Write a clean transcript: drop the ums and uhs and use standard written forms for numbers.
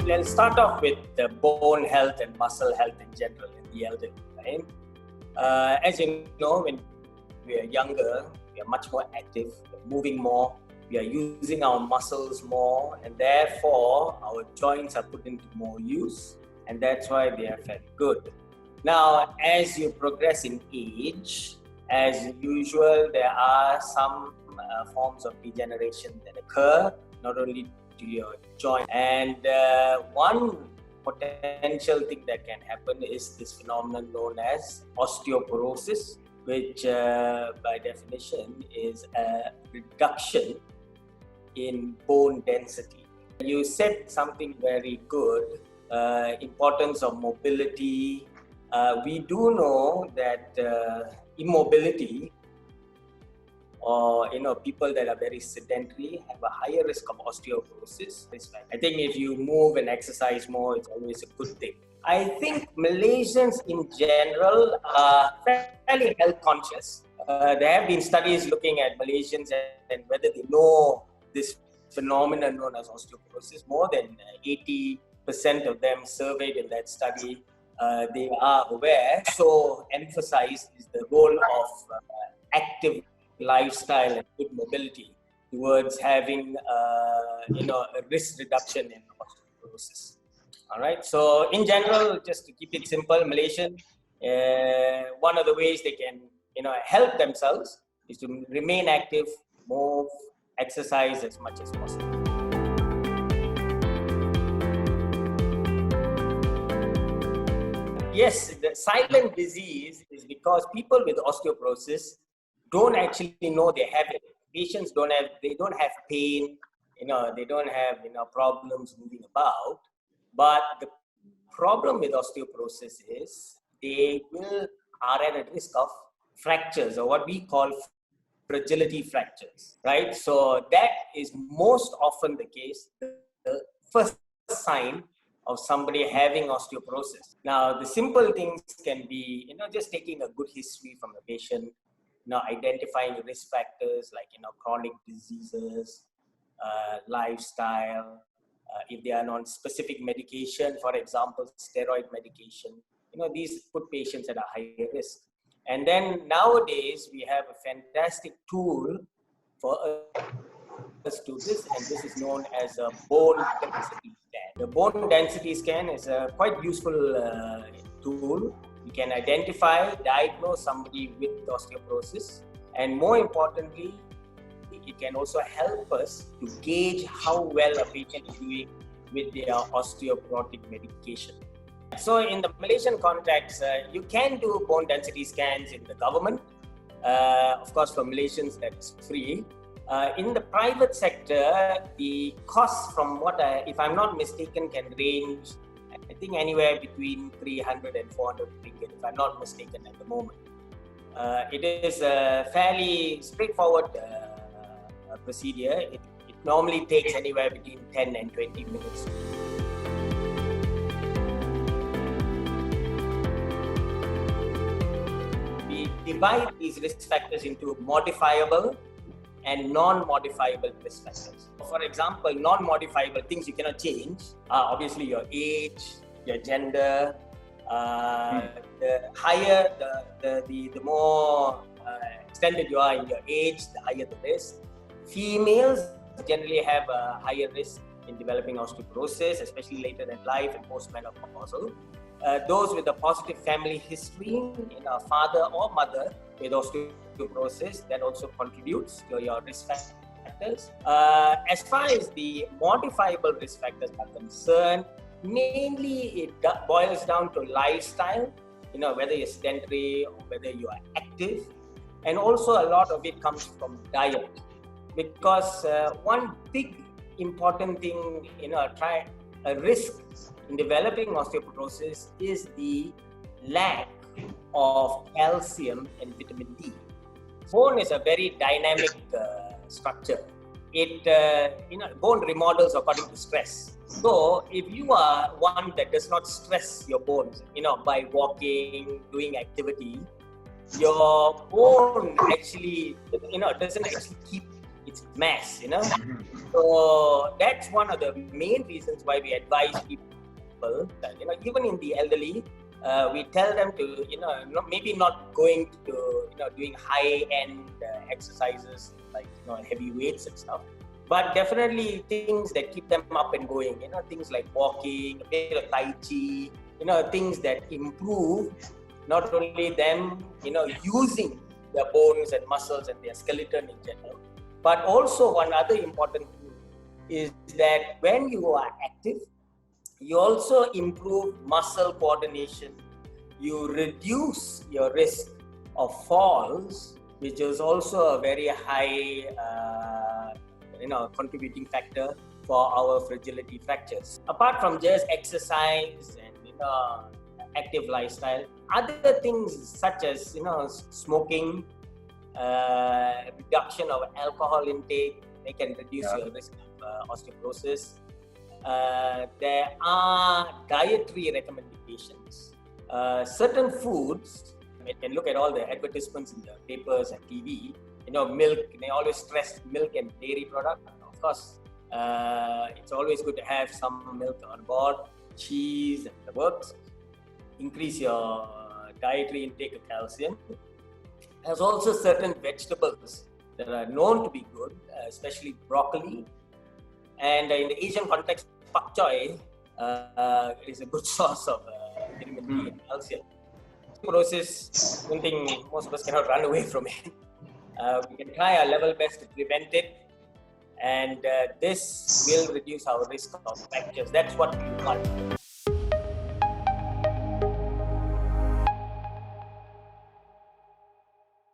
let's start off with the bone health and muscle health in general in the elderly, right? As you know, when we are younger, we are much more active, moving more, we are using our muscles more, and therefore our joints are put into more use, and that's why they are very good. Now, as you progress in age, as usual, there are some forms of degeneration that occur, not only to your joint. And one potential thing that can happen is this phenomenon known as osteoporosis, which by definition is a reduction in bone density. You said something very good, importance of mobility. We do know that immobility, or people that are very sedentary have a higher risk of osteoporosis. I think if you move and exercise more, it's always a good thing. I think Malaysians in general are fairly health conscious. There have been studies looking at Malaysians and whether they know this phenomenon known as osteoporosis. More than 80% of them surveyed in that study, they are aware. So emphasized is the role of active lifestyle and good mobility towards having a risk reduction in osteoporosis. All right. So in general, just to keep it simple, Malaysian, one of the ways they can help themselves is to remain active, move, exercise as much as possible. Yes, the silent disease is because people with osteoporosis don't actually know they have it. Patients don't have pain, they don't have problems moving about. But the problem with osteoporosis is they are at a risk of fractures, or what we call fragility fractures, right? So that is most often the case, the first sign of somebody having osteoporosis. Now, the simple things can be, just taking a good history from the patient, identifying risk factors like, chronic diseases, lifestyle, if they are on specific medication, for example, steroid medication, these put patients at a higher risk. And then nowadays, we have a fantastic tool for us to this, and this is known as a bone density scan. The bone density scan is a quite useful tool. We can identify, diagnose somebody with osteoporosis, and more importantly, it can also help us to gauge how well a patient is doing with their osteoporotic medication. So in the Malaysian context, you can do bone density scans in the government. Of course, for Malaysians, that's free. In the private sector, the cost from if I'm not mistaken, can range, I think, anywhere between 300 and 400 ringgit, if I'm not mistaken at the moment. It is a fairly straightforward procedure. It normally takes anywhere between 10 and 20 minutes. We divide these risk factors into modifiable and non-modifiable risk factors. For example, non-modifiable things you cannot change are obviously your age, your gender. The higher, the more extended you are in your age, the higher the risk. Females generally have a higher risk in developing osteoporosis, especially later in life and postmenopausal. Those with a positive family history, a father or mother with osteoporosis, that also contributes to your risk factors. As far as the modifiable risk factors are concerned, mainly it boils down to lifestyle, whether you're sedentary or whether you are active. And also a lot of it comes from diet. Because one big important thing, a risk in developing osteoporosis is the lack of calcium and vitamin D. Bone is a very dynamic structure. It, bone remodels according to stress. So if you are one that does not stress your bones, by walking, doing activity, your bone actually, doesn't actually keep it's mass, So that's one of the main reasons why we advise people that, even in the elderly, we tell them to, maybe not going to, doing high-end exercises like, heavy weights and stuff, but definitely things that keep them up and going, things like walking, a bit of Tai Chi, things that improve not only them, using their bones and muscles and their skeleton in general, but also one other important thing is that when you are active, you also improve muscle coordination, you reduce your risk of falls, which is also a very high, contributing factor for our fragility fractures. Apart from just exercise and, active lifestyle, other things such as, smoking, reduction of alcohol intake, they can reduce your risk of osteoporosis. There are dietary recommendations. Certain foods, you can look at all the advertisements in the papers and TV, milk, they always stress milk and dairy products. Of course, it's always good to have some milk on board, cheese and the works. Increase your dietary intake of calcium. There's also certain vegetables that are known to be good, especially broccoli. And in the Asian context, pak choy is a good source of vitamin D and calcium. Osteoporosis, one thing most of us cannot run away from it. We can try our level best to prevent it, and this will reduce our risk of fractures. That's what we want.